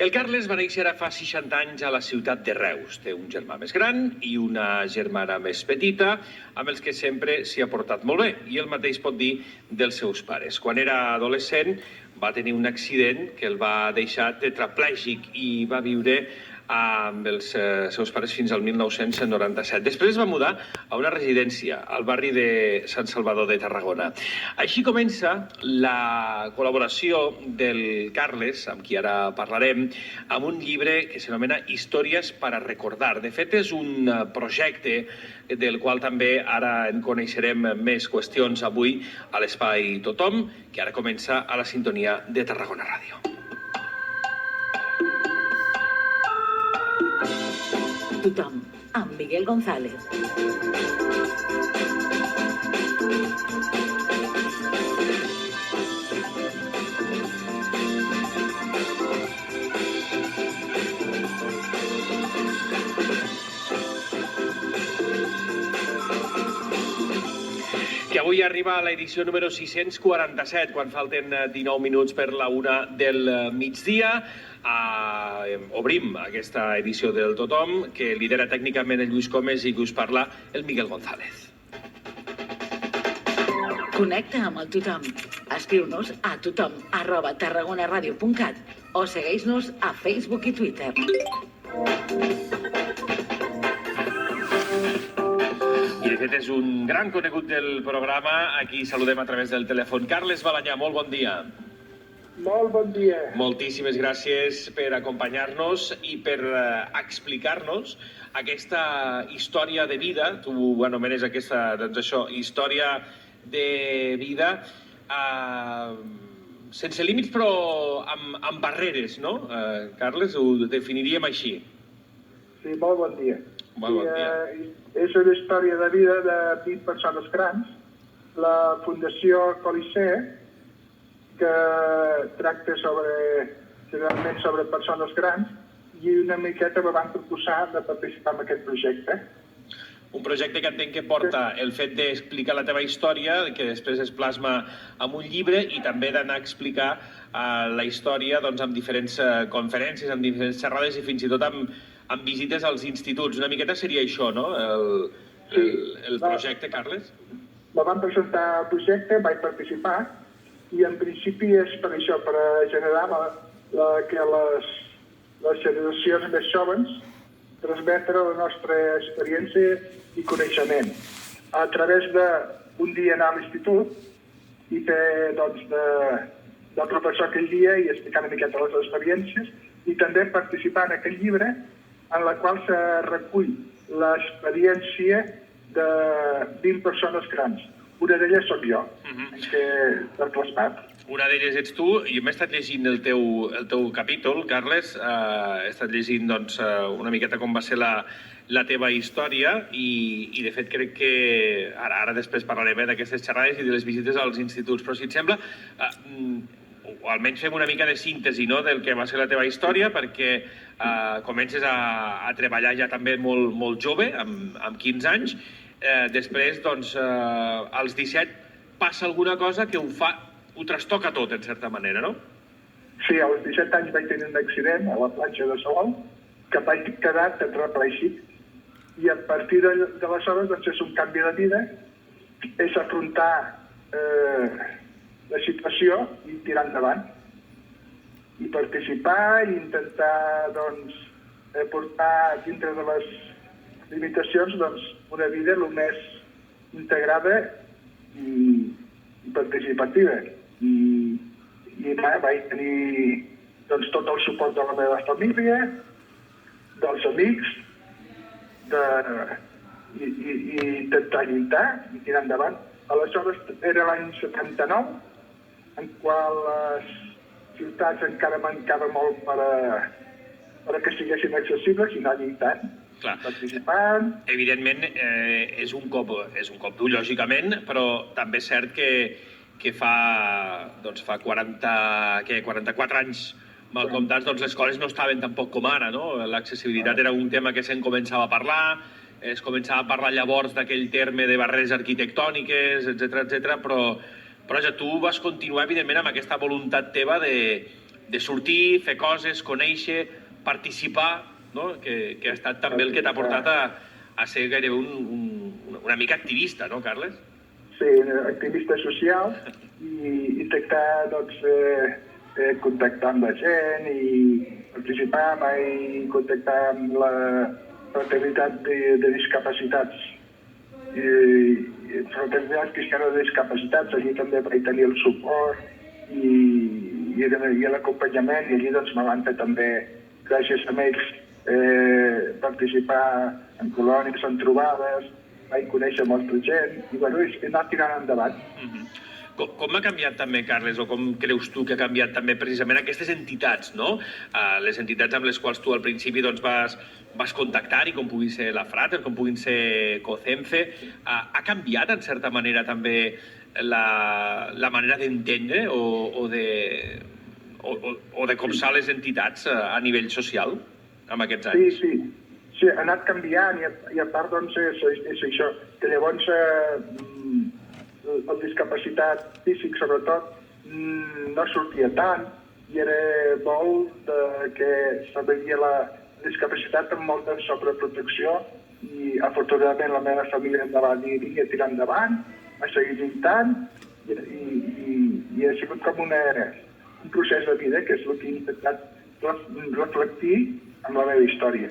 El Carles va néixer ara fa 60 anys a la ciutat de Reus. Té un germà més gran i una germana més petita, amb els que sempre s'hi ha portat molt bé. I el mateix pot dir dels seus pares. Quan era adolescent va tenir un accident que el va deixar tetraplègic i va viure amb els seus pares fins al 1997. Després es va mudar a una residència al barri de Sant Salvador de Tarragona. Així comença la col·laboració del Carles, amb qui ara parlarem, amb un llibre que s'anomena Històries para recordar. De fet, és un projecte del qual també ara en coneixerem més qüestions avui a l'Espai Tothom, que ara comença a la sintonia de Tarragona Ràdio. Tothom, amb Miguel González. Que avui arriba a l'edició número 647, quan falten 19 minuts per la 1 del migdia. Obrim aquesta edició del Tothom, que lidera tècnicament el Lluís Comes i que us parla el Miguel González. Connecta amb el Tothom. Escriu-nos a tothom@tarragonaradio.cat o segueix-nos a Facebook i Twitter. I de fet és un gran conegut del programa. Aquí saludem a través del telèfon. Carles Balanyà, molt bon dia. Molt bon dia. Moltíssimes gràcies per acompanyar-nos i per explicar-nos aquesta història de vida. Tu anomenes aquesta, doncs això, història de vida sense límits però amb barreres, no? Carles, ho definiríem així. Sí, molt bon dia. Molt bon dia. És una història de vida de 20 persones grans. La Fundació Colisée, que tracta generalment sobre persones grans, i una miqueta me van proposar de participar en aquest projecte. Un projecte que entenc que porta el fet d'explicar la teva història, que després es plasma en un llibre, i també d'anar a explicar la història doncs, amb diferents conferències, amb diferents xerrades i fins i tot amb visites als instituts. Una miqueta seria això, no? El projecte, Carles? Me van presentar el projecte, vaig participar, i en principi és per això, per generar que les generacions més joves transmetre la nostra experiència i coneixement. A través d'un dia anar a l'institut i fer del professor aquell dia i explicar una miqueta les experiències i també participar en aquell llibre en la qual se recull l'experiència de 20 persones grans. Una d'elles sóc jo, que per plasmat. Una d'elles ets tu. Jo m'he estat llegint el teu capítol, Carles. He estat llegint doncs, una miqueta com va ser la teva història i de fet crec que ara després parlarem d'aquestes xerrades i de les visites als instituts. Però si et sembla, o almenys fem una mica de síntesi, no?, del que va ser la teva història, perquè comences a treballar ja també molt jove, amb 15 anys. Després, doncs, als 17 passa alguna cosa que ho trastoca tot, en certa manera, no? Sí, als 17 anys vaig tenir un accident a la platja de Salou, que vaig quedar tetraplègic, i a partir d'aleshores doncs, és un canvi de vida, és afrontar la situació i tirar endavant. I participar i intentar doncs, portar dintre de les limitacions doncs, una vida el més integrada i participativa. I vaig tenir doncs, tot el suport de la meva família, dels amics, i intentar lluitar i tirar endavant. Aleshores era l'any 79, en qual les ciutats encara mancava molt per que siguessin accessibles i anar lluitant. Clar. Participant. Evidentment, és un cop dur, lògicament, però també és cert que fa 44 anys mal comptats, doncs les escoles no estaven tampoc com ara, no? L'accessibilitat era un tema que se'n començava a parlar, es començava a parlar llavors d'aquell terme de barreres arquitectòniques, etc, però tu vas continuar, evidentment, amb aquesta voluntat teva de de sortir, fer coses, conèixer, participar, no? Que ha estat també el que t'ha portat a ser gairebé una mica activista, no, Carles? Sí, activista social i intentar contactar amb la gent i participar i contactar amb la fraternitat de discapacitats. Fraternitat cristiana de discapacitats, allí també vaig tenir el suport i l'acompanyament, i allí doncs me van fer també, gràcies a ells, participar en colònies, en trobades, vaig conèixer molta gent i he anat tirant endavant. Com ha canviat també, Carles, o com creus tu que ha canviat també precisament aquestes entitats, no? Les entitats amb les quals tu al principi vas contactar, i com pugui ser la Frater, com puguin ser COCENFE, ha canviat en certa manera també la manera d'entendre o de copsar les entitats a nivell social amb aquests anys? Sí, ha anat canviant i a part doncs és això, que llavors el discapacitat físic sobretot no sortia tant i era molt que se veia la discapacitat amb molta sobreprotecció i afortunadament la meva família em va dir vinga, tirar endavant, ha seguit lluitant i ha sigut com un procés de vida que és el que he intentat reflectir amb la meva història.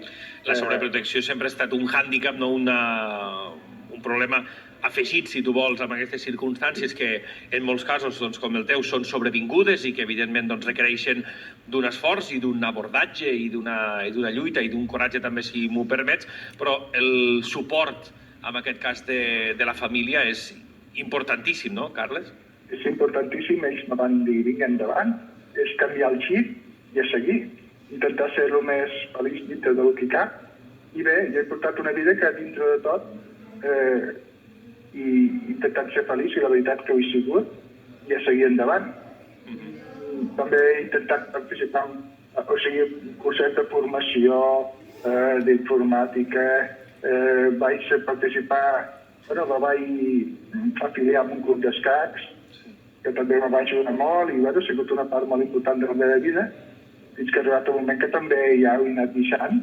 La sobreprotecció sempre ha estat un hàndicap, no un problema afegit, si tu vols, amb aquestes circumstàncies que en molts casos, com el teu, són sobrevingudes i que evidentment requereixen d'un esforç i d'un abordatge i d'una lluita i d'un coratge també, si m'ho permets, però el suport, en aquest cas de la família, és importantíssim, no, Carles? És importantíssim, ells me van dir vinga endavant, és canviar el xip i a seguir, intentar ser el més feliç dintre del que cap. I bé, jo he portat una vida que dintre de tot i intentant ser feliç, i la veritat que ho he sigut, i a seguir endavant. També he intentat participar en curset de formació, d'informàtica, vaig participar, me vaig afiliar a un club d'escacs, que també me va ajudar molt, i ha sigut una part molt important de la meva vida, fins que ha arribat un moment que també ja ho he anat deixant,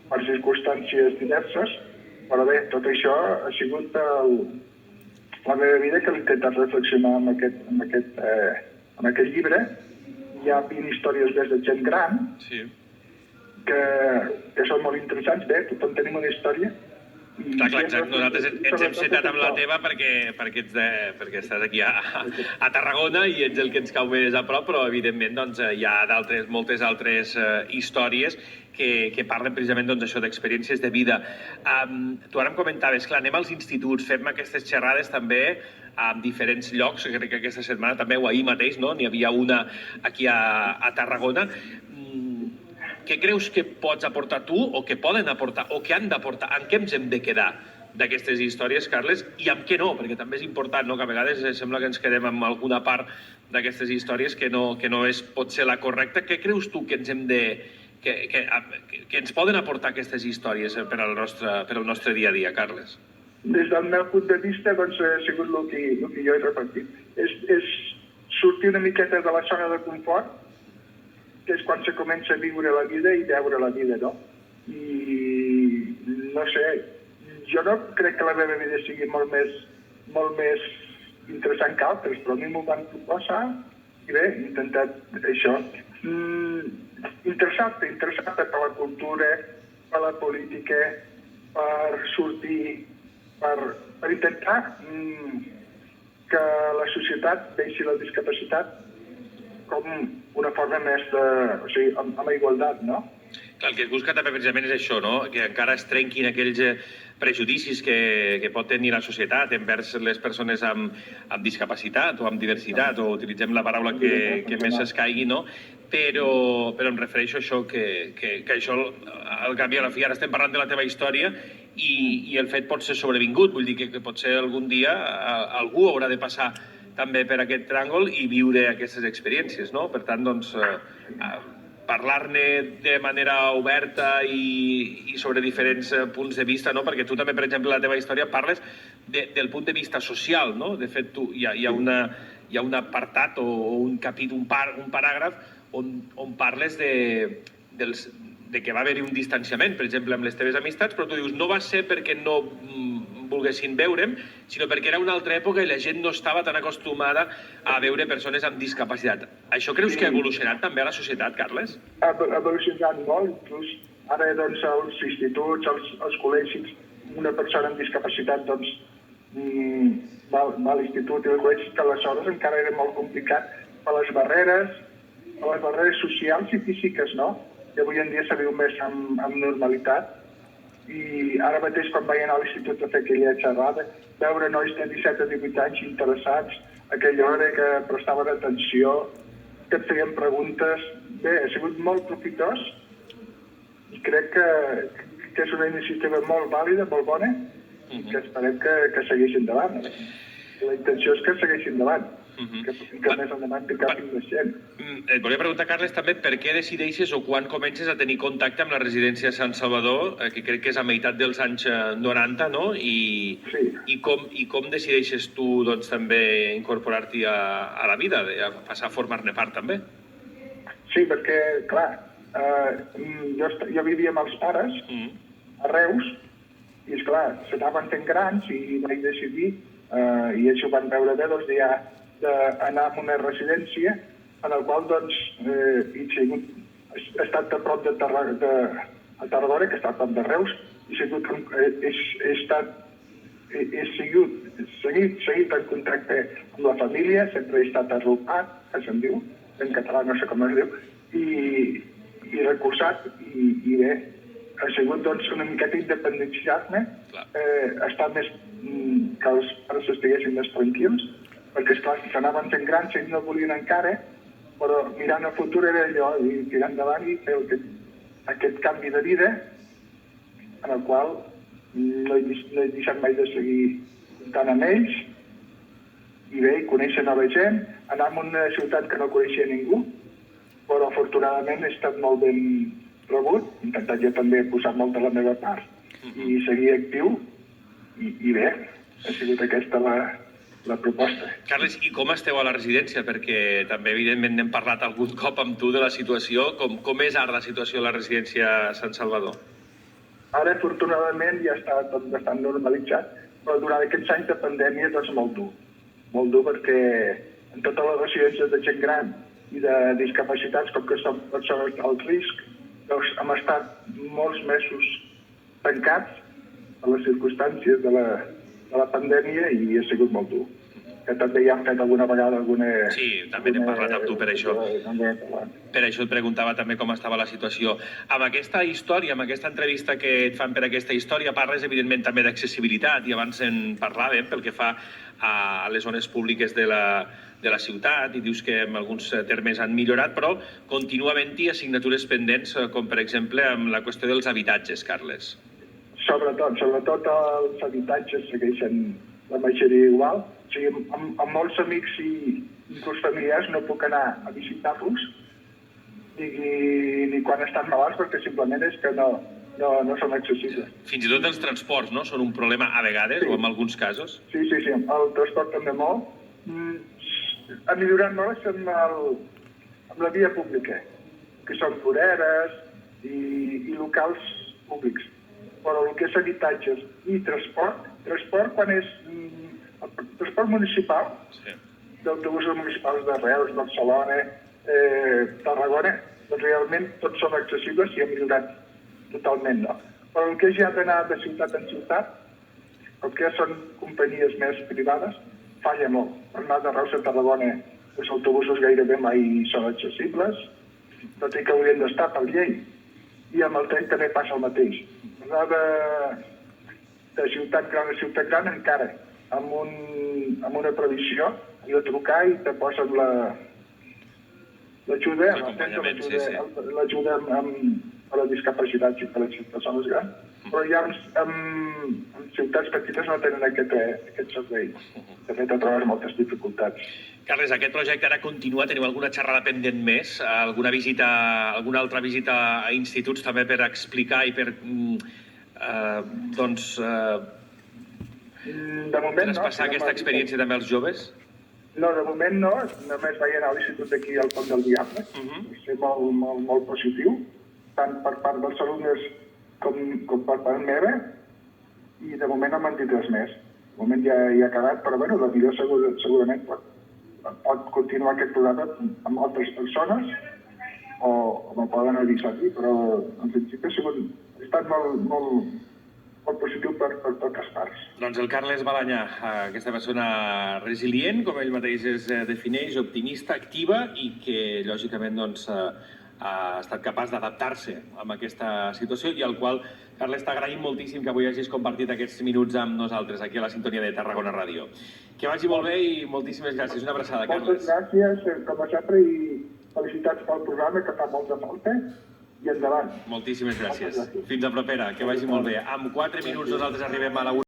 per circumstàncies diverses, però bé, tot això ha sigut la meva vida que l'he intentat reflexionar amb aquest llibre. Hi ha 20 històries des de gent gran que són molt interessants. Bé, tothom tenim una història. Clar, exacte. Nosaltres ens hem citat amb la teva perquè estàs aquí a Tarragona i ets el que ens cau més a prop, però evidentment hi ha moltes altres històries que parlen precisament d'això, d'experiències de vida. Tu ara em comentaves, clar, anem als instituts, fem aquestes xerrades també en diferents llocs, crec que aquesta setmana també o ahir mateix, no? N'hi havia una aquí a Tarragona. Què creus que pots aportar tu, o que poden aportar, o que han d'aportar? En què ens hem de quedar d'aquestes històries, Carles, i amb què no? Perquè també és important, no? Que a vegades sembla que ens quedem amb alguna part d'aquestes històries que no pot ser la correcta. Què creus tu que ens hem de... que ens poden aportar aquestes històries per al nostre dia a dia, Carles? Des del meu punt de vista, doncs, ha sigut el que jo he repartit. És sortir una miqueta de la zona de confort, que és quan se comença a viure la vida i veure la vida, no? I, no sé, jo no crec que la meva vida sigui molt més interessant que altres, però a mi m'ho van proposar i bé, he intentat això. Interessar-te per la cultura, per la política, per sortir, per intentar que la societat vegi la discapacitat com una forma més amb igualtat, no? Clar, el que es busca també precisament és això, no? Que encara es trenquin aquells prejudicis que pot tenir la societat envers les persones amb discapacitat o amb diversitat, o utilitzem la paraula que més s'escaigui, no? Però em refereixo a això, que això, al cap i a la fi, ara estem parlant de la teva història i el fet pot ser sobrevingut, vull dir que potser algun dia algú haurà de passar també per aquest tràngol i viure aquestes experiències, no? Per tant, doncs, parlar-ne de manera oberta i sobre diferents punts de vista, no? Perquè tu també, per exemple, en la teva història parles del punt de vista social, no? De fet, hi ha un apartat o un capítol, un paràgraf on parles de que va haver-hi un distanciament, per exemple, amb les teves amistats, però tu dius, no va ser perquè no volguessin veure'm, sinó perquè era una altra època i la gent no estava tan acostumada a veure persones amb discapacitat. Això creus que ha evolucionat també a la societat, Carles? Ha evolucionat molt, inclús ara doncs als instituts, als col·legis, una persona amb discapacitat doncs va a l'institut i al col·legi, que aleshores encara era molt complicat per les barreres socials i físiques, no? Que avui en dia se viu més amb normalitat. I ara mateix, quan vaig anar a l'institut a fer aquella xerrada, veure nois de 17 o 18 anys interessats a aquella hora que prestaven atenció, que et feien preguntes. Bé, ha sigut molt profitós i crec que és una iniciativa molt vàlida, molt bona, i que esperem que segueixi endavant. La intenció és que segueixi endavant, que més endavant capin més gent. Et volia preguntar, Carles, també per què decideixes o quan comences a tenir contacte amb la residència Sant Salvador, que crec que és a meitat dels anys 90, no? I com decideixes tu doncs, també incorporar-t'hi a la vida, a passar a formar-ne part també? Sí, perquè, clar, jo vivia amb els pares a Reus i, esclar, s'anaven fent grans i vaig decidir, i ells ho van veure bé, doncs ja d'anar a una residència en el qual doncs he estat a prop de Tarragona, que està a prop de Reus, i he seguit en contacte amb la família, sempre he estat arropat, que se'n diu, en català no sé com es diu, i recolzat, i bé, ha sigut doncs una miqueta independenciar-me, estar més que els pares estiguessin més tranquils, perquè, esclar, s'anaven fent grans, ells no volien encara, però mirant el futur era allò, i tirar endavant i fer aquest canvi de vida, en el qual no he deixat mai de seguir comptant amb ells, i bé, conèixer nova gent, anar a una ciutat que no coneixia ningú, però afortunadament he estat molt ben rebut, he intentat jo també posar molt de la meva part, i seguir actiu, i bé, ha sigut aquesta la proposta. Carles, i com esteu a la residència? Perquè també, evidentment, n'hem parlat algun cop amb tu de la situació. Com és ara la situació a la residència Sant Salvador? Ara, afortunadament, ja està tot bastant normalitzat, però durant aquests anys de pandèmia doncs molt dur. Molt dur perquè en totes les residències de gent gran i de discapacitats, com que són persones d'alt risc, doncs hem estat molts mesos tancats a les circumstàncies de la pandèmia i ha sigut molt dur. Que també ja hem fet alguna vegada alguna... Sí, també n'hem parlat amb tu per això. Per això et preguntava també com estava la situació. Amb aquesta història, amb aquesta entrevista que et fan per aquesta història, parles evidentment també d'accessibilitat i abans en parlàvem pel que fa a les zones públiques de la ciutat i dius que en alguns termes han millorat, però continua havent-hi assignatures pendents, com per exemple amb la qüestió dels habitatges, Carles. Sobretot els habitatges segueixen la majoria igual. O sigui, amb molts amics i inclús familiars no puc anar a visitar-los ni quan estan malalts perquè simplement és que no són accessibles. Fins i tot els transports, no? Són un problema a vegades o en alguns casos? Sí, el transport també molt. Ha millorat molt amb la via pública, que són voreres i locals públics. Però el que és habitatges i transport quan és transport municipal, d'autobusos municipals de Reus, Barcelona, Tarragona, doncs realment tots són accessibles i ha millorat totalment, no? Però el que és ja d'anar de ciutat en ciutat, el que són companyies més privades, falla molt. Per anar de Reus a Tarragona, els autobusos gairebé mai són accessibles, tot i que haurien d'estar per llei. I amb el tren també passa el mateix. Anar de ciutat gran a ciutat gran encara, amb una previsió, i de trucar i te posen l'ajuda per a discapacitats i per a les persones grans. Però ja en ciutats petites no tenen aquest servei. De fet, et trobes moltes dificultats. Carles, aquest projecte ara continua? Teniu alguna xerrada pendent més? Alguna altra visita a instituts també per explicar i per de moment, traspassar aquesta experiència també als joves? No, de moment no, només vaig anar a l'institut d'aquí al Pont del Diable. Va ser molt positiu, tant per part dels alumnes com per part meva, i de moment no m'han dit res més. De moment ja ha acabat, però bueno, la millor segurament pot continuar aquest programa amb altres persones o me'l poden avisar aquí, però en principi ha estat molt positiu per totes parts. Doncs el Carles Balanyà, aquesta persona resilient, com ell mateix es defineix, optimista, activa i que, lògicament, doncs, ha estat capaç d'adaptar-se a aquesta situació i al qual, Carles, t'agraïm moltíssim que avui hagis compartit aquests minuts amb nosaltres aquí a la sintonia de Tarragona Ràdio. Que vagi molt bé i moltíssimes gràcies. Una abraçada, Carles. Moltes gràcies, com sempre, i felicitats pel programa, que fa molta falta, i endavant. Moltíssimes gràcies. Fins a propera, que vagi molt bé. Amb 4 minuts nosaltres arribem a la 1.